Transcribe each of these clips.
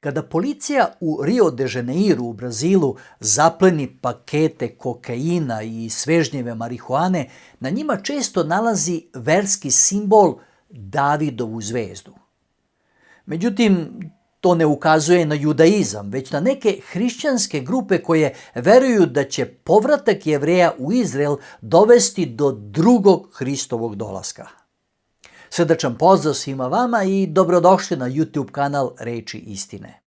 Kada policija u Rio de Janeiru u Brazilu zapleni pakete kokaina i svežnjeve marihuane, na njima često nalazi verski simbol Davidovu zvezdu. Međutim, to ne ukazuje na judaizam, već na neke hrišćanske grupe koje veruju da će povratak Jevreja u Izrael dovesti do drugog Hristovog dolaska. Srdačan pozdrav svima vama i dobrodošli na YouTube kanal Reči istine.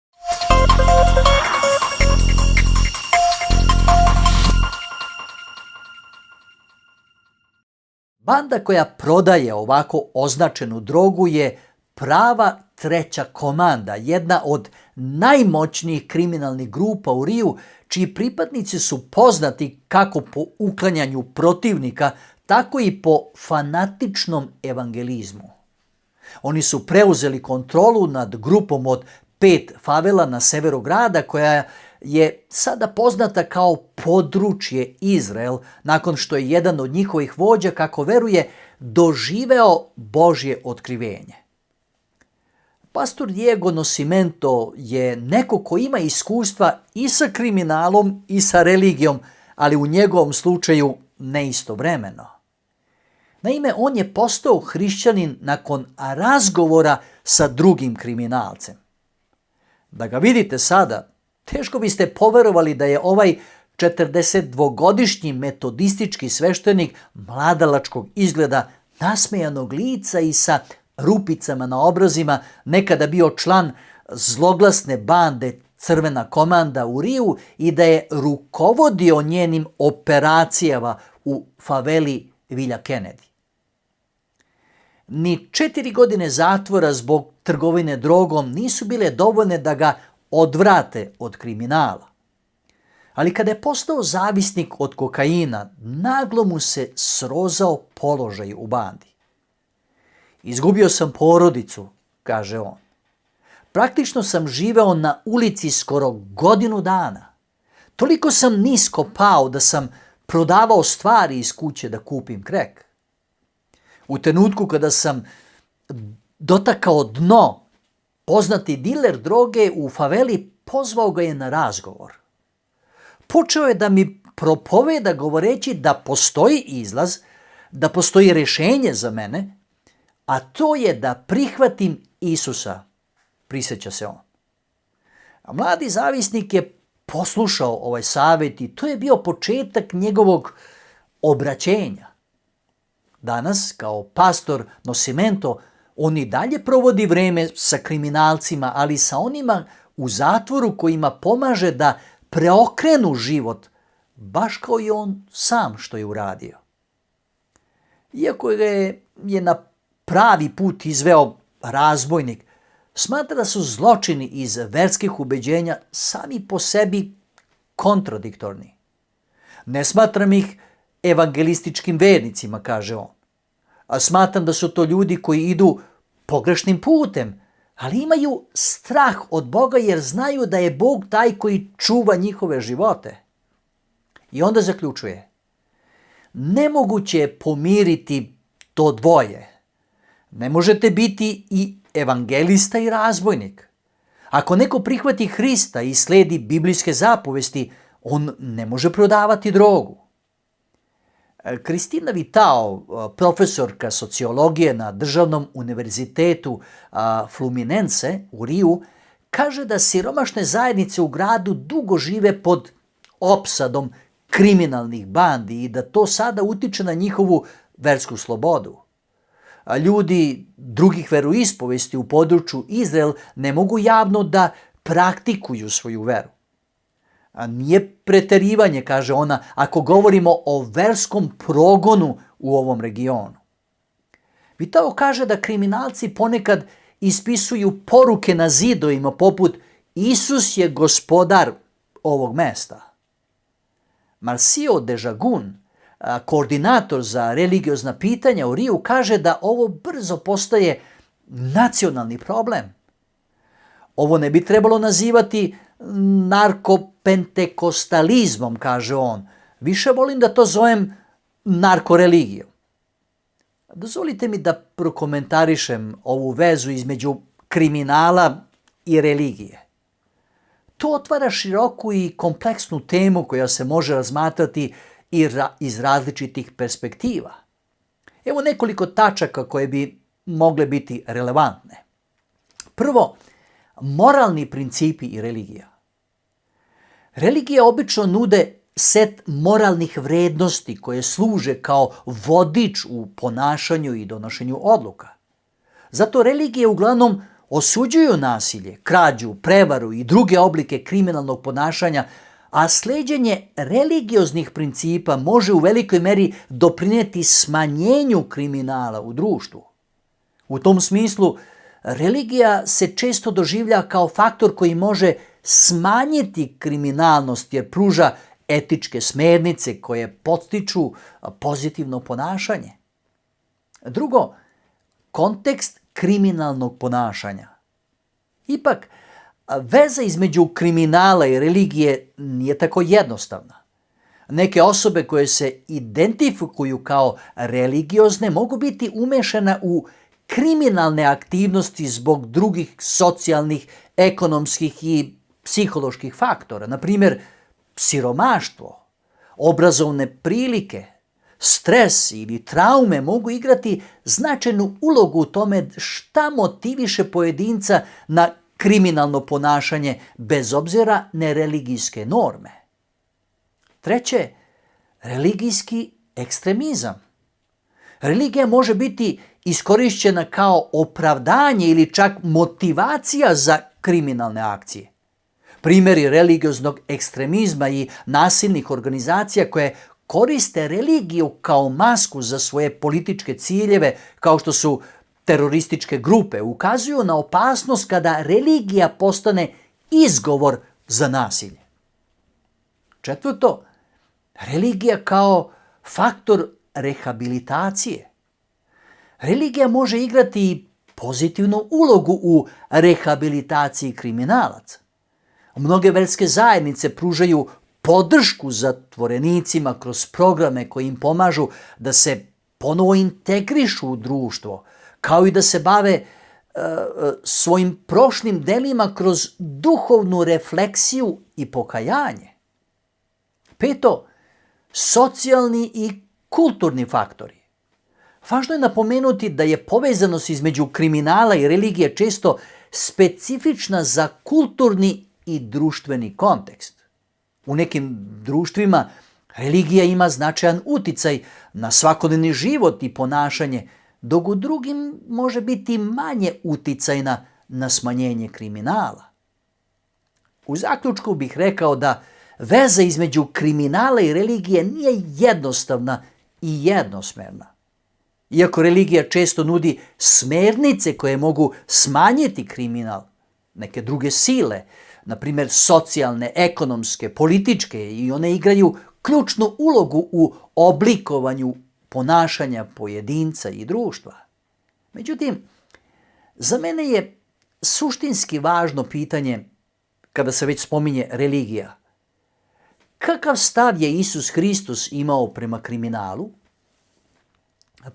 Banda koja prodaje ovako označenu drogu je prava treća komanda, jedna od najmoćnijih kriminalnih grupa u Riju, čiji pripadnici su poznati kako po uklanjanju protivnika, tako i po fanatičnom evangelizmu. Oni su preuzeli kontrolu nad grupom od 5 favela na severu grada, koja je sada poznata kao područje Izrael, nakon što je jedan od njihovih vođa, kako veruje, doživeo Božje otkrivenje. Pastor Diego Nascimento je neko ko ima iskustva i sa kriminalom i sa religijom, ali u njegovom slučaju ne istovremeno. Naime, on je postao hrišćanin nakon razgovora sa drugim kriminalcem. Da ga vidite sada, teško biste poverovali da je ovaj 42-godišnji metodistički sveštenik mladalačkog izgleda, nasmejanog lica i sa rupicama na obrazima, nekada bio član zloglasne bande Crvena komanda u Riju i da je rukovodio njenim operacijama u faveli Villa Kennedy. Ni 4 godine zatvora zbog trgovine drogom nisu bile dovoljne da ga odvrate od kriminala. Ali kada je postao zavisnik od kokaina, naglo mu se srozao položaj u bandi. Izgubio sam porodicu, kaže on. Praktično sam živeo na ulici skoro godinu dana. Toliko sam nisko pao da sam prodavao stvari iz kuće da kupim krek. U trenutku kada sam dotakao dno, poznati diler droge u faveli pozvao ga je na razgovor. Počeo je da mi propoveda govoreći da postoji izlaz, da postoji rješenje za mene, a to je da prihvatim Isusa, prisjeća se on. A mladi zavisnik je poslušao ovaj savjet i to je bio početak njegovog obraćenja. Danas, kao pastor Nascimento, on i dalje provodi vreme sa kriminalcima, ali sa onima u zatvoru kojima pomaže da preokrenu život, baš kao i on sam što je uradio. Iako ga je na pravi put izveo razbojnik, smatra da su zločini iz verskih ubeđenja sami po sebi kontradiktorni. Ne smatram ih evangelističkim vernicima, kaže on. A smatram da su to ljudi koji idu pogrešnim putem, ali imaju strah od Boga jer znaju da je Bog taj koji čuva njihove živote. I onda zaključuje: nemoguće je pomiriti to dvoje. Ne možete biti i evangelista i razbojnik. Ako neko prihvati Hrista i sledi biblijske zapovesti, on ne može prodavati drogu. Kristina Vitao, profesorka sociologije na Državnom univerzitetu Fluminense u Riju, kaže da siromašne zajednice u gradu dugo žive pod opsadom kriminalnih bandi i da to sada utiče na njihovu versku slobodu. A ljudi drugih veroispovesti u području Izrael ne mogu javno da praktikuju svoju veru. A nije preterivanje, kaže ona, ako govorimo o verskom progonu u ovom regionu. Vitao kaže da kriminalci ponekad ispisuju poruke na zidovima poput Isus je gospodar ovog mesta. Marcio de Jagun, koordinator za religiozna pitanja u Riju, kaže da ovo brzo postaje nacionalni problem. Ovo ne bi trebalo nazivati narkopentekostalizmom, kaže on. Više volim da to zovem narkoreligijom. Dozvolite mi da prokomentarišem ovu vezu između kriminala i religije. To otvara široku i kompleksnu temu koja se može razmatrati iz različitih perspektiva. Evo nekoliko tačaka koje bi mogle biti relevantne. Prvo, moralni principi i religija. Religije obično nude set moralnih vrednosti koje služe kao vodič u ponašanju i donošenju odluka. Zato religije uglavnom osuđuju nasilje, krađu, prevaru i druge oblike kriminalnog ponašanja, a sleđenje religioznih principa može u velikoj meri doprinijeti smanjenju kriminala u društvu. U tom smislu, religija se često doživlja kao faktor koji može smanjiti kriminalnost jer pruža etičke smernice koje podstiču pozitivno ponašanje. Drugo, kontekst kriminalnog ponašanja. Ipak, veza između kriminala i religije nije tako jednostavna. Neke osobe koje se identifikuju kao religiozne mogu biti umešane u kriminalne aktivnosti zbog drugih socijalnih, ekonomskih i psiholoških faktora. Na primjer, siromaštvo, obrazovne prilike, stres ili traume mogu igrati značajnu ulogu u tome šta motiviše pojedinca na kriminalno ponašanje bez obzira na religijske norme. Treće, religijski ekstremizam. Religija može biti iskorišćena kao opravdanje ili čak motivacija za kriminalne akcije. Primjeri religioznog ekstremizma i nasilnih organizacija koje koriste religiju kao masku za svoje političke ciljeve, kao što su terorističke grupe, ukazuju na opasnost kada religija postane izgovor za nasilje. Četvrto, religija kao faktor rehabilitacije. Religija može igrati pozitivnu ulogu u rehabilitaciji kriminalaca. Mnoge verske zajednice pružaju podršku zatvorenicima kroz programe koji im pomažu da se ponovo integrišu u društvo, kao i da se bave svojim prošlim delima kroz duhovnu refleksiju i pokajanje. Peto, socijalni i kulturni faktori. Važno je napomenuti da je povezanost između kriminala i religije često specifična za kulturni i društveni kontekst. U nekim društvima religija ima značajan uticaj na svakodnevni život i ponašanje, dok u drugim može biti manje uticajna na smanjenje kriminala. U zaključku bih rekao da veza između kriminala i religije nije jednostavna i jednosmerna. Iako religija često nudi smernice koje mogu smanjiti kriminal, neke druge sile, na primjer socijalne, ekonomske, političke, i one igraju ključnu ulogu u oblikovanju ponašanja pojedinca i društva. Međutim, za mene je suštinski važno pitanje, kada se već spominje religija, kakav stav je Isus Hristos imao prema kriminalu?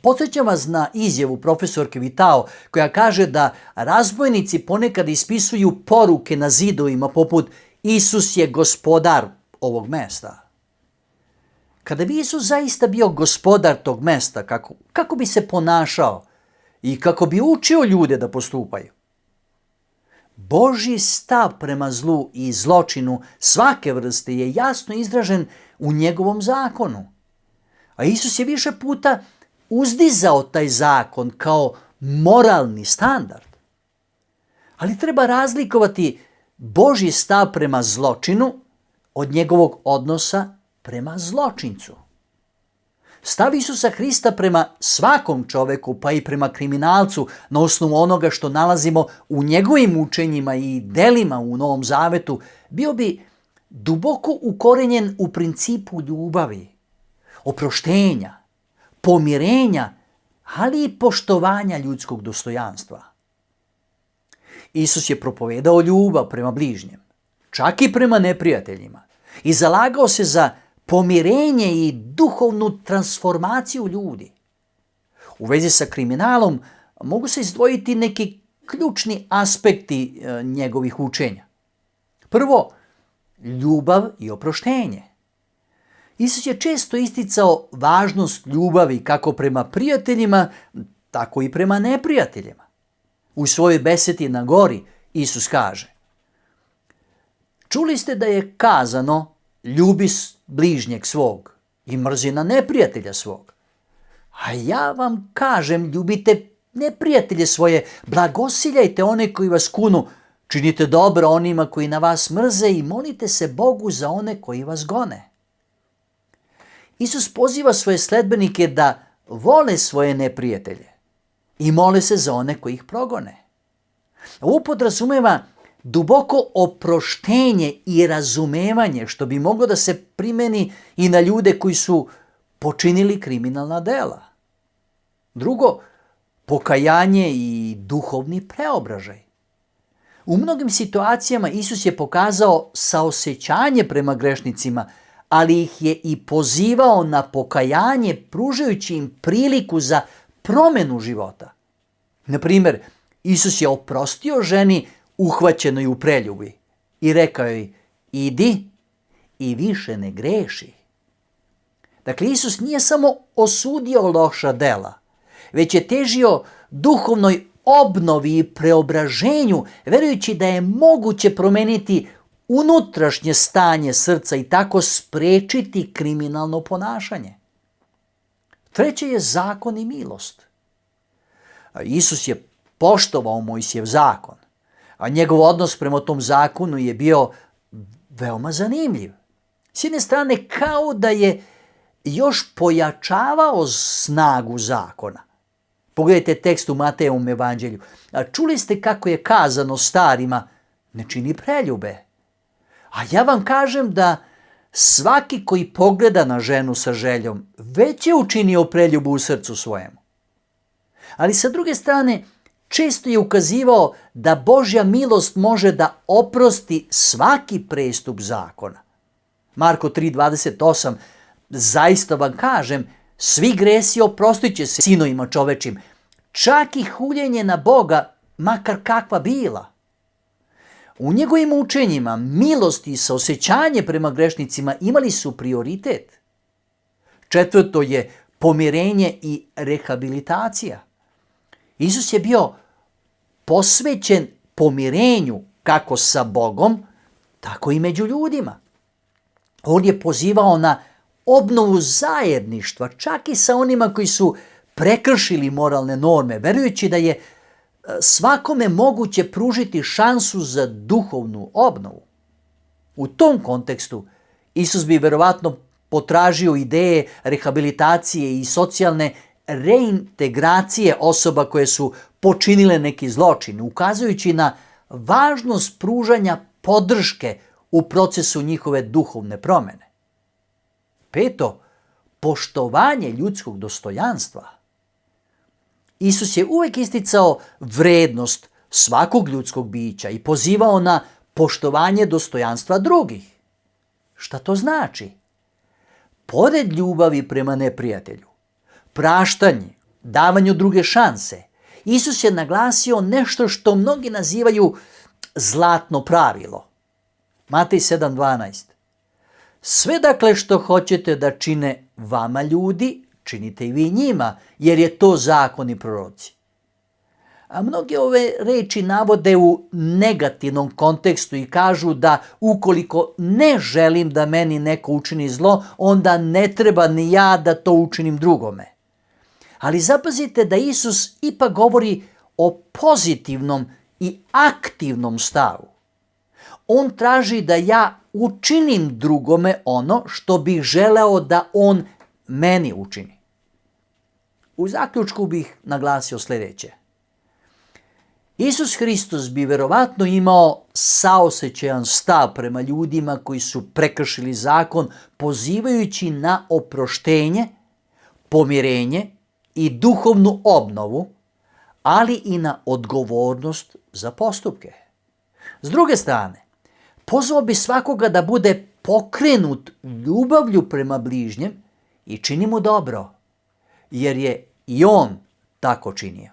Podsjećam vas na izjavu profesorke Vitao koja kaže da razbojnici ponekad ispisuju poruke na zidovima poput Isus je gospodar ovog mesta. Kada bi Isus zaista bio gospodar tog mesta, kako bi se ponašao i kako bi učio ljude da postupaju? Božji stav prema zlu i zločinu svake vrste je jasno izražen u njegovom zakonu. A Isus je više puta uzdizao taj zakon kao moralni standard. Ali treba razlikovati Božji stav prema zločinu od njegovog odnosa prema zločincu. Stav Isusa Hrista prema svakom čoveku, pa i prema kriminalcu, na osnovu onoga što nalazimo u njegovim učenjima i delima u Novom Zavetu, bio bi duboko ukorenjen u principu ljubavi, oproštenja, pomirenja, ali i poštovanja ljudskog dostojanstva. Isus je propovedao ljubav prema bližnjem, čak i prema neprijateljima, i zalagao se za pomirenje i duhovnu transformaciju ljudi. U vezi sa kriminalom mogu se izdvojiti neki ključni aspekti njegovih učenja. Prvo, ljubav i oproštenje. Isus je često isticao važnost ljubavi kako prema prijateljima, tako i prema neprijateljima. U svojoj besedi na gori Isus kaže: čuli ste da je kazano ljubi bližnjeg svog i mrzi na neprijatelja svog. A ja vam kažem, ljubite neprijatelje svoje, blagosiljajte one koji vas kunu, činite dobro onima koji na vas mrze i molite se Bogu za one koji vas gone. Isus poziva svoje sledbenike da vole svoje neprijatelje i mole se za one koji ih progone. Ovo podrazumeva duboko oproštenje i razumevanje, što bi moglo da se primeni i na ljude koji su počinili kriminalna dela. Drugo, pokajanje i duhovni preobražaj. U mnogim situacijama Isus je pokazao saosećanje prema grešnicima, ali ih je i pozivao na pokajanje, pružajući im priliku za promenu života. Na primjer, Isus je oprostio ženi uhvaćenoj u preljubi i rekao joj: idi i više ne greši. Dakle, Isus nije samo osudio loša dela, već je težio duhovnoj obnovi i preobraženju, verujući da je moguće promeniti unutrašnje stanje srca i tako sprečiti kriminalno ponašanje. Treće je zakon i milost. Isus je poštovao Mojsijev zakon, a njegov odnos prema tom zakonu je bio veoma zanimljiv. S jedne strane, kao da je još pojačavao snagu zakona. Pogledajte tekst u Matejevom evanđelju. Čuli ste kako je kazano starima: ne čini preljube. A ja vam kažem da svaki koji pogleda na ženu sa željom već je učinio preljubu u srcu svojemu. Ali sa druge strane, često je ukazivao da Božja milost može da oprosti svaki prestup zakona. Marko 3:28: zaista vam kažem, svi gresi oprostit će se sinovima čovečim, čak i huljenje na Boga, makar kakva bila. U njegovim učenjima milost i saosećanje prema grešnicima imali su prioritet. Četvrto je pomirenje i rehabilitacija. Isus je bio posvećen pomirenju kako sa Bogom, tako i među ljudima. On je pozivao na obnovu zajedništva, čak i sa onima koji su prekršili moralne norme, verujući da je svakome moguće pružiti šansu za duhovnu obnovu. U tom kontekstu Isus bi verovatno potražio ideje rehabilitacije i socijalne reintegracije osoba koje su počinile neki zločin, ukazujući na važnost pružanja podrške u procesu njihove duhovne promene. Peto, poštovanje ljudskog dostojanstva. Isus je uvijek isticao vrednost svakog ljudskog bića i pozivao na poštovanje dostojanstva drugih. Šta to znači? Pored ljubavi prema neprijatelju, praštanje, davanju druge šanse, Isus je naglasio nešto što mnogi nazivaju zlatno pravilo. Matej 7:12. Sve dakle što hoćete da čine vama ljudi, činite i vi njima, jer je to zakon i proroci. A mnoge ove reči navode u negativnom kontekstu i kažu da ukoliko ne želim da meni neko učini zlo, onda ne treba ni ja da to učinim drugome. Ali zapazite da Isus ipak govori o pozitivnom i aktivnom stavu. On traži da ja učinim drugome ono što bih želeo da on meni učini. U zaključku bih naglasio sljedeće. Isus Hristos bi verovatno imao saosećajan stav prema ljudima koji su prekršili zakon, pozivajući na oproštenje, pomirenje i duhovnu obnovu, ali i na odgovornost za postupke. S druge strane, pozvao bi svakoga da bude pokrenut ljubavlju prema bližnjem i čini mu dobro, jer je i on tako činio.